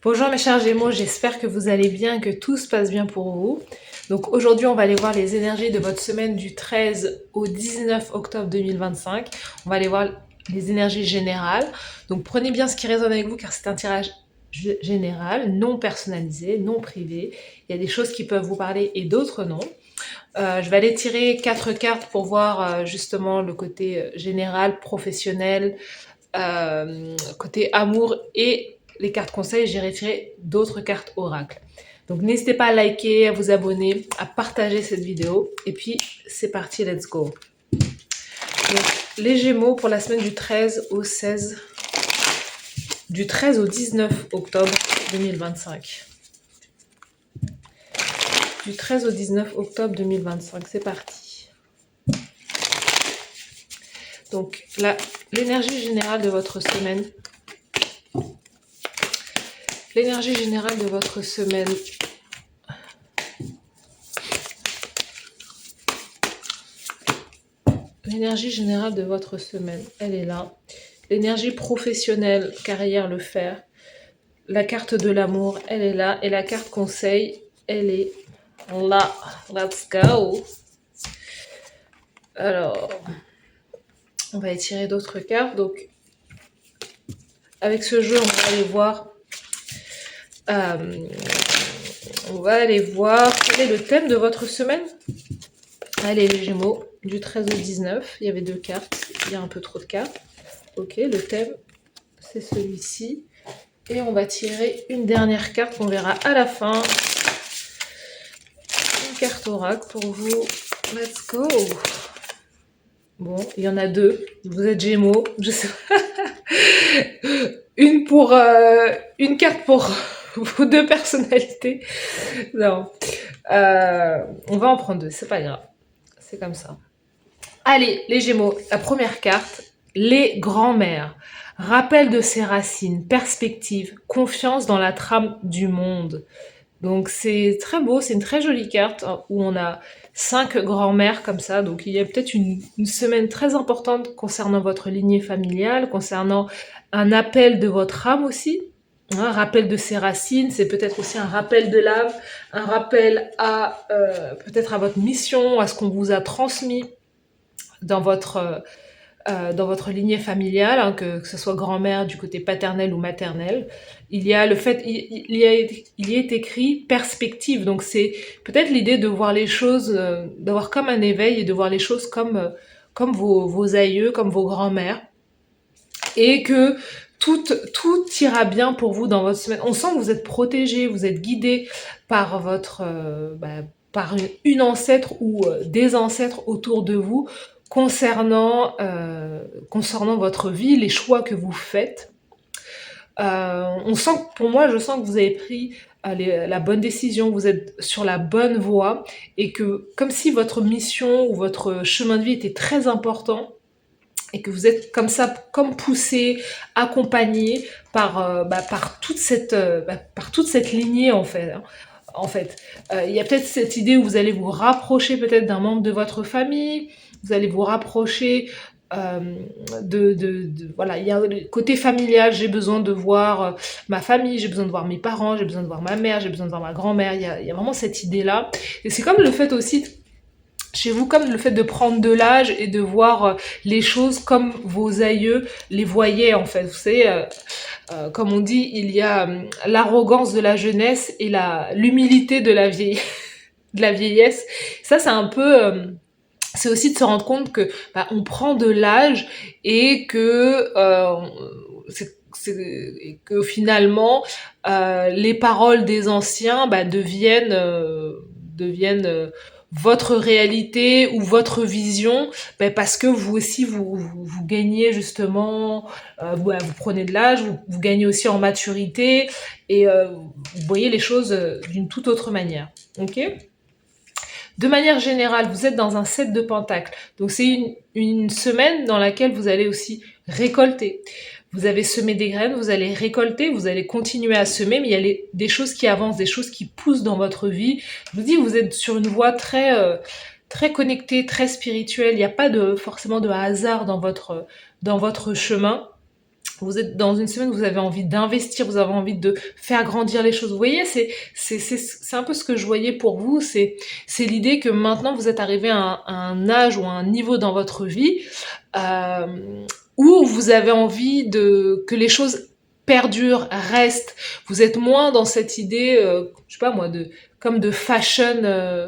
Bonjour mes chers Gémeaux, j'espère que vous allez bien, que tout se passe bien pour vous. Donc aujourd'hui, on va aller voir les énergies de votre semaine du 13 au 19 octobre 2025. On va aller voir les énergies générales. Donc prenez bien ce qui résonne avec vous car c'est un tirage général, non personnalisé, non privé. Il y a des choses qui peuvent vous parler et d'autres non. Je vais aller tirer 4 cartes pour voir justement le côté général, professionnel, côté amour et les cartes conseils, j'ai retiré d'autres cartes oracle. Donc n'hésitez pas à liker, à vous abonner, à partager cette vidéo. Et puis c'est parti, let's go. Donc, les Gémeaux pour la semaine du 13 au 16, du 13 au 19 octobre 2025. Du 13 au 19 octobre 2025, c'est parti. Donc l'énergie générale de votre semaine. L'énergie générale de votre semaine. L'énergie générale de votre semaine, elle est là. L'énergie professionnelle, carrière, le faire. La carte de l'amour, elle est là. Et la carte conseil, elle est là. Let's go. Alors, on va étirer d'autres cartes. Donc, avec ce jeu, on va aller voir. Quel est le thème de votre semaine. Allez, les Gémeaux, du 13 au 19. Il y avait 2 cartes. Il y a un peu trop de cartes. Ok, le thème, c'est celui-ci. Et on va tirer une dernière carte qu'on verra à la fin. Une carte oracle pour vous. Let's go. Bon, il y en a 2. Vous êtes Gémeaux. Je sais pas. Une carte pour vos 2 personnalités. Non. On va en prendre 2. C'est pas grave. C'est comme ça. Allez, les Gémeaux. La première carte. Les grands-mères. Rappel de ses racines, perspective, confiance dans la trame du monde. Donc c'est très beau, c'est une très jolie carte où on a 5 grands-mères comme ça. Donc il y a peut-être une semaine très importante concernant votre lignée familiale, concernant un appel de votre âme aussi. Un rappel de ses racines, c'est peut-être aussi un rappel de l'âme, un rappel à peut-être à votre mission, à ce qu'on vous a transmis dans votre lignée familiale, hein, que ce soit grand-mère du côté paternel ou maternel. Il y a le fait, il y est écrit perspective, donc c'est peut-être l'idée de voir les choses, d'avoir comme un éveil et de voir les choses comme vos aïeux, comme vos grands-mères, et que tout ira bien pour vous dans votre semaine. On sent que vous êtes protégé, vous êtes guidé par votre par une ancêtre ou des ancêtres autour de vous concernant votre vie, les choix que vous faites. On sent pour moi, je sens que vous avez pris la bonne décision, vous êtes sur la bonne voie et que comme si votre mission ou votre chemin de vie était très important et que vous êtes comme ça, comme poussé, accompagné par toute cette lignée en fait. Hein. En fait, il y a peut-être cette idée où vous allez vous rapprocher peut-être d'un membre de votre famille, vous allez vous rapprocher voilà, il y a le côté familial, j'ai besoin de voir ma famille, j'ai besoin de voir mes parents, j'ai besoin de voir ma mère, j'ai besoin de voir ma grand-mère, il y a vraiment cette idée-là. Et c'est comme le fait aussi chez vous, comme le fait de prendre de l'âge et de voir les choses comme vos aïeux les voyaient en fait. Vous savez, comme on dit, il y a l'arrogance de la jeunesse et l'humilité de de la vieillesse. Ça, c'est un peu... c'est aussi de se rendre compte que on prend de l'âge et que et que finalement les paroles des anciens deviennent votre réalité ou votre vision, parce que vous aussi vous gagnez justement, vous prenez de l'âge, vous gagnez aussi en maturité et vous voyez les choses d'une toute autre manière. Ok ? De manière générale, vous êtes dans un 7 de pentacles. Donc c'est une semaine dans laquelle vous allez aussi récolter. Vous avez semé des graines, vous allez récolter, vous allez continuer à semer, mais il y a des choses qui avancent, des choses qui poussent dans votre vie. Je vous dis, vous êtes sur une voie très connectée, très spirituelle. Il n'y a pas forcément de hasard dans votre chemin. Vous êtes dans une semaine où vous avez envie d'investir, vous avez envie de faire grandir les choses. Vous voyez, c'est un peu ce que je voyais pour vous. C'est l'idée que maintenant vous êtes arrivé à un âge ou à un niveau dans votre vie euh, où vous avez envie que les choses perdurent, restent. Vous êtes moins dans cette idée, je sais pas moi, comme de fashion,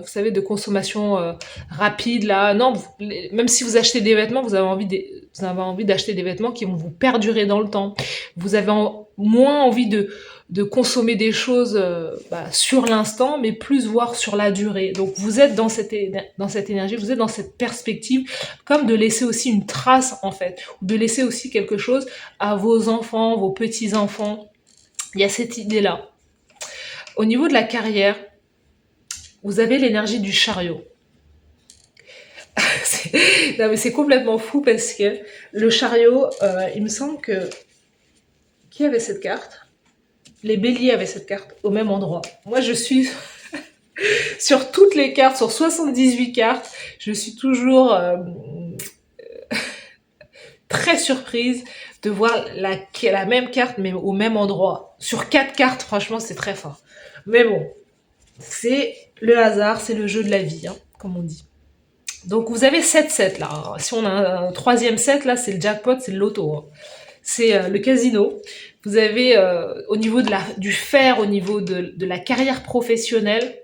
vous savez, de consommation rapide là. Non, même si vous achetez des vêtements, vous avez envie d'acheter des vêtements qui vont vous perdurer dans le temps. Vous avez moins envie de consommer des choses sur l'instant, mais plus voir sur la durée. Donc vous êtes dans cette énergie, vous êtes dans cette perspective, comme de laisser aussi une trace en fait, ou de laisser aussi quelque chose à vos enfants, vos petits-enfants. Il y a cette idée-là. Au niveau de la carrière, vous avez l'énergie du chariot. Non mais c'est complètement fou parce que le chariot, il me semble que... Qui avait cette carte? Les béliers avaient cette carte au même endroit. Moi je suis sur toutes les cartes, sur 78 cartes, je suis toujours très surprise de voir la même carte mais au même endroit. Sur 4 cartes, franchement c'est très fort. Mais bon, c'est le hasard, c'est le jeu de la vie, hein, comme on dit. Donc vous avez 7 sets là. Si on a un troisième set là, c'est le jackpot, c'est le loto. Hein. C'est le casino. Vous avez au niveau du faire, au niveau de la carrière professionnelle,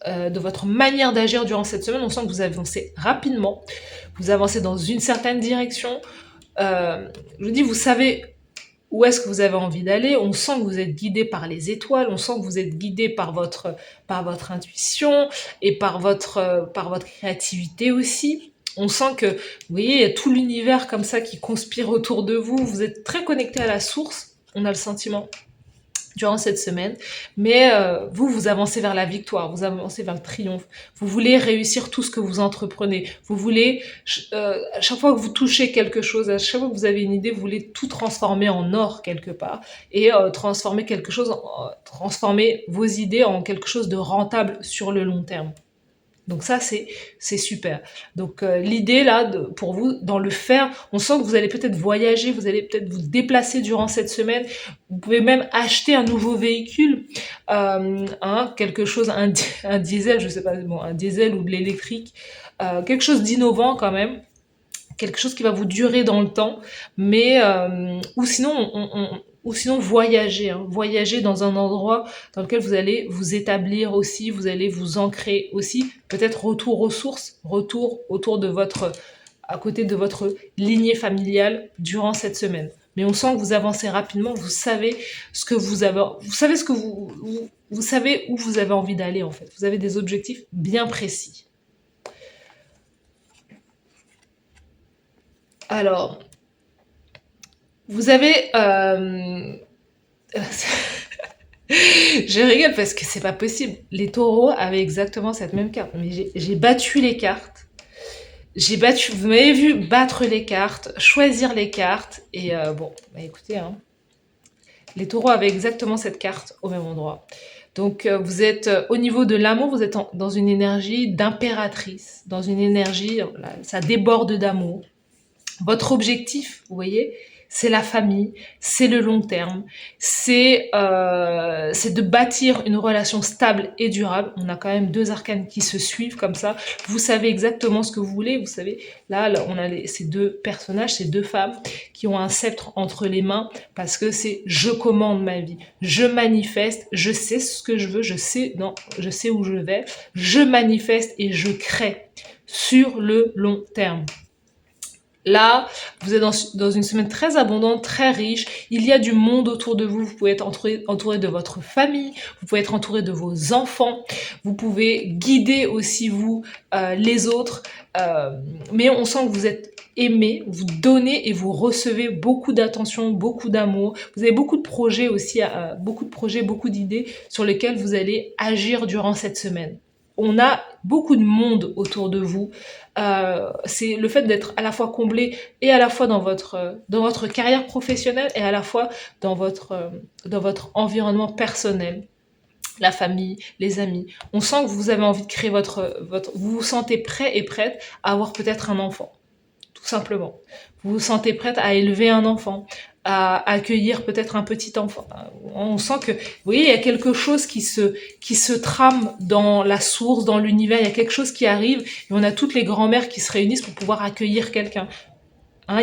de votre manière d'agir durant cette semaine, on sent que vous avancez rapidement, vous avancez dans une certaine direction. Je vous dis, vous savez où est-ce que vous avez envie d'aller, on sent que vous êtes guidé par les étoiles, on sent que vous êtes guidé par votre intuition et par votre créativité aussi. On sent que, vous voyez, il y a tout l'univers comme ça qui conspire autour de vous, vous êtes très connecté à la source, on a le sentiment, durant cette semaine, mais vous avancez vers la victoire, vous avancez vers le triomphe, vous voulez réussir tout ce que vous entreprenez, vous voulez, à chaque fois que vous touchez quelque chose, à chaque fois que vous avez une idée, vous voulez tout transformer en or quelque part, et transformer vos idées en quelque chose de rentable sur le long terme. Donc ça, c'est super. Donc l'idée là, pour vous, dans le faire, on sent que vous allez peut-être voyager, vous allez peut-être vous déplacer durant cette semaine. Vous pouvez même acheter un nouveau véhicule, quelque chose, un diesel, je sais pas, bon, un diesel ou de l'électrique, quelque chose d'innovant quand même, quelque chose qui va vous durer dans le temps, mais ou sinon voyager, hein, voyager dans un endroit dans lequel vous allez vous établir aussi, vous allez vous ancrer aussi, peut-être retour aux sources, retour à côté de votre lignée familiale durant cette semaine. Mais on sent que vous avancez rapidement, vous savez ce que vous savez où vous avez envie d'aller en fait. Vous avez des objectifs bien précis. Alors, vous avez... Je rigole parce que c'est pas possible. Les taureaux avaient exactement cette même carte. Mais j'ai battu les cartes. Vous m'avez vu battre les cartes, choisir les cartes. Et bon, écoutez, hein, les taureaux avaient exactement cette carte au même endroit. Donc vous êtes au niveau de l'amour, vous êtes dans une énergie d'impératrice, dans une énergie, là, ça déborde d'amour. Votre objectif, vous voyez, c'est la famille, c'est le long terme, c'est de bâtir une relation stable et durable. On a quand même 2 arcanes qui se suivent comme ça. Vous savez exactement ce que vous voulez. Vous savez, là on a ces 2 personnages, ces 2 femmes qui ont un sceptre entre les mains parce que c'est je commande ma vie, je manifeste, je sais ce que je veux, je sais où je vais, je manifeste et je crée sur le long terme. Là, vous êtes dans une semaine très abondante, très riche. Il y a du monde autour de vous. Vous pouvez être entouré de votre famille. Vous pouvez être entouré de vos enfants. Vous pouvez guider aussi vous les autres. Mais on sent que vous êtes aimé, vous donnez et vous recevez beaucoup d'attention, beaucoup d'amour. Vous avez beaucoup de projets aussi, beaucoup d'idées sur lesquelles vous allez agir durant cette semaine. On a beaucoup de monde autour de vous. C'est le fait d'être à la fois comblé et à la fois dans votre carrière professionnelle et à la fois dans votre environnement personnel, la famille, les amis. On sent que vous avez envie de créer vous vous sentez prêt et prête à avoir peut-être un enfant, tout simplement. Vous vous sentez prête à élever un enfant, à accueillir peut-être un petit enfant. On sent que, vous voyez, il y a quelque chose qui se trame dans la source, dans l'univers, il y a quelque chose qui arrive, et on a toutes les grand-mères qui se réunissent pour pouvoir accueillir quelqu'un. Hein,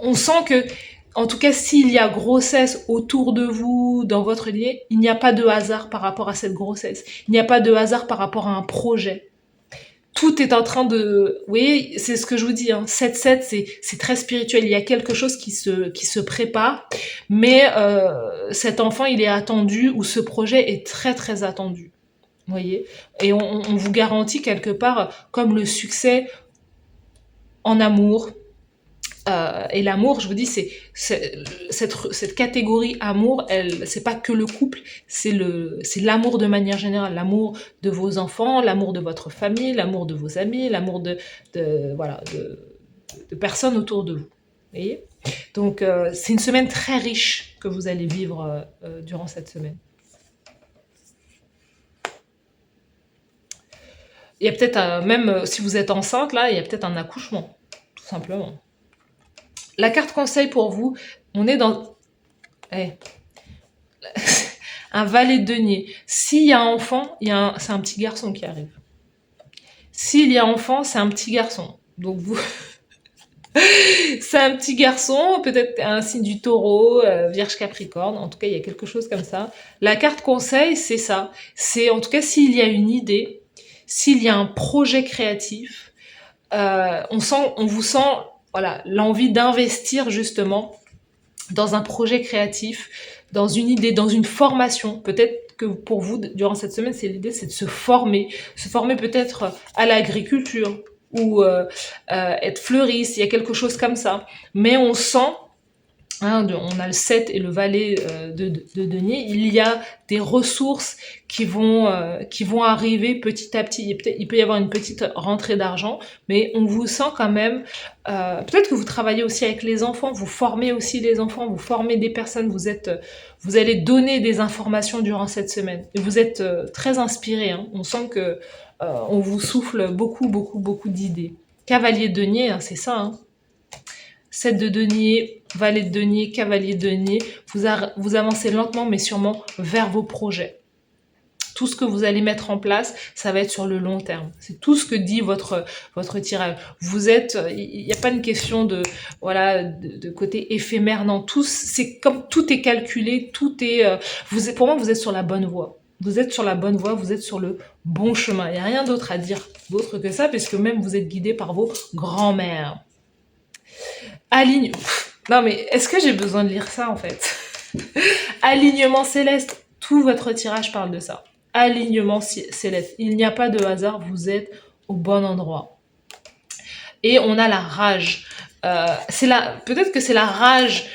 on sent que, en tout cas, s'il y a grossesse autour de vous, dans votre lié, il n'y a pas de hasard par rapport à cette grossesse. Il n'y a pas de hasard par rapport à un projet. Tout est en train de... Vous voyez, c'est ce que je vous dis, hein, 7-7, c'est très spirituel. Il y a quelque chose qui se prépare, mais cet enfant, il est attendu, ou ce projet est très, très attendu. Vous voyez. Et on vous garantit quelque part, comme le succès en amour, et l'amour, je vous dis, cette catégorie amour, c'est pas que le couple, c'est l'amour de manière générale, l'amour de vos enfants, l'amour de votre famille, l'amour de vos amis, l'amour de personnes autour de vous. Vous voyez. Donc c'est une semaine très riche que vous allez vivre durant cette semaine. Il y a peut-être, même si vous êtes enceinte, là, il y a peut-être un accouchement, tout simplement. La carte conseil pour vous, on est dans un valet de denier. S'il y a un enfant, c'est un petit garçon qui arrive. S'il y a enfant, c'est un petit garçon. Donc vous... c'est un petit garçon, peut-être un signe du taureau, vierge capricorne, en tout cas il y a quelque chose comme ça. La carte conseil, c'est ça. C'est en tout cas s'il y a une idée, s'il y a un projet créatif, on vous sent voilà, l'envie d'investir justement dans un projet créatif, dans une idée, dans une formation. Peut-être que pour vous, durant cette semaine, l'idée, c'est de se former peut-être à l'agriculture ou être fleuriste, il y a quelque chose comme ça. Mais on sent, hein, on a le 7 et le valet de denier, il y a des ressources qui vont arriver petit à petit. Il peut y avoir une petite rentrée d'argent, mais on vous sent quand même... peut-être que vous travaillez aussi avec les enfants, vous formez aussi les enfants, vous formez des personnes, vous allez donner des informations durant cette semaine. Et vous êtes très inspiré, hein. On sent que on vous souffle beaucoup, beaucoup, beaucoup d'idées. Cavalier de denier, hein, c'est ça, hein. 7 de denier, valet de denier, cavalier de denier, vous avancez lentement mais sûrement vers vos projets. Tout ce que vous allez mettre en place, ça va être sur le long terme. C'est tout ce que dit votre tirage. Il n'y a pas une question de côté éphémère, non. C'est comme tout est calculé, pour moi, vous êtes sur la bonne voie. Vous êtes sur la bonne voie, vous êtes sur le bon chemin. Il n'y a rien d'autre à dire d'autre que ça, parce que même vous êtes guidé par vos grands-mères. Non mais est-ce que j'ai besoin de lire ça en fait? Alignement céleste, tout votre tirage parle de ça. Alignement céleste, il n'y a pas de hasard, vous êtes au bon endroit. Et on a la rage. Peut-être que c'est la rage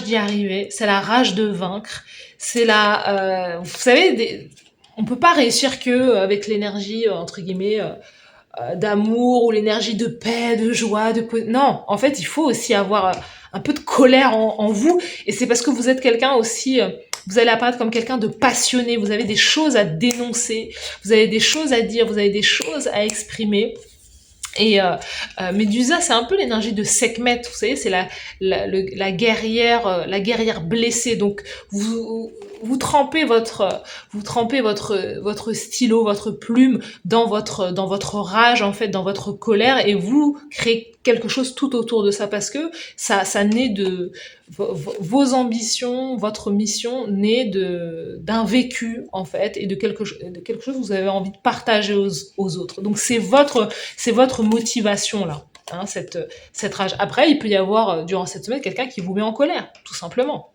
d'y arriver, c'est la rage de vaincre, vous savez, on peut pas réussir que avec l'énergie entre guillemets d'amour ou l'énergie de paix, de joie, non, en fait, il faut aussi avoir un peu de colère en vous, et c'est parce que vous êtes quelqu'un aussi, vous allez apparaître comme quelqu'un de passionné, vous avez des choses à dénoncer, vous avez des choses à dire, vous avez des choses à exprimer. Et Médusa, c'est un peu l'énergie de Sekhmet, vous savez, c'est la guerrière blessée. Donc vous trempez votre stylo, votre plume dans votre rage en fait, dans votre colère, et vous créez quelque chose tout autour de ça, parce que ça naît de vos ambitions, votre mission naît d'un vécu en fait, et de quelque chose que vous avez envie de partager aux autres. Donc c'est votre motivation là, hein, cette rage. Après, il peut y avoir durant cette semaine quelqu'un qui vous met en colère, tout simplement.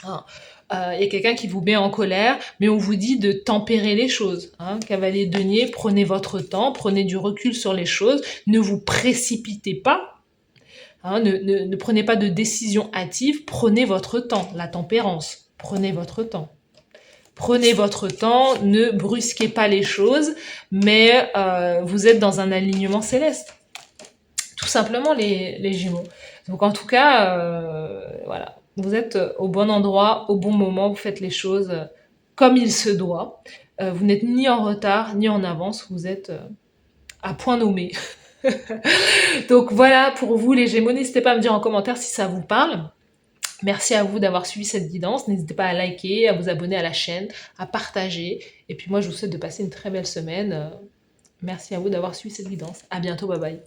Hein. Il y a quelqu'un qui vous met en colère, mais on vous dit de tempérer les choses. Hein. Cavalier de denier, prenez votre temps, prenez du recul sur les choses, ne vous précipitez pas. Hein, ne prenez pas de décision hâtive, prenez votre temps, la tempérance, prenez votre temps. Prenez votre temps, ne brusquez pas les choses, mais vous êtes dans un alignement céleste. Tout simplement, les Gémeaux. Donc en tout cas, voilà, vous êtes au bon endroit, au bon moment, vous faites les choses comme il se doit. Vous n'êtes ni en retard, ni en avance, vous êtes à point nommé. Donc voilà pour vous les Gémeaux, n'hésitez pas à me dire en commentaire si ça vous parle. Merci à vous d'avoir suivi cette guidance. N'hésitez pas à liker, à vous abonner à la chaîne, à partager. Et puis moi, je vous souhaite de passer une très belle semaine. Merci à vous d'avoir suivi cette guidance. À bientôt, bye bye.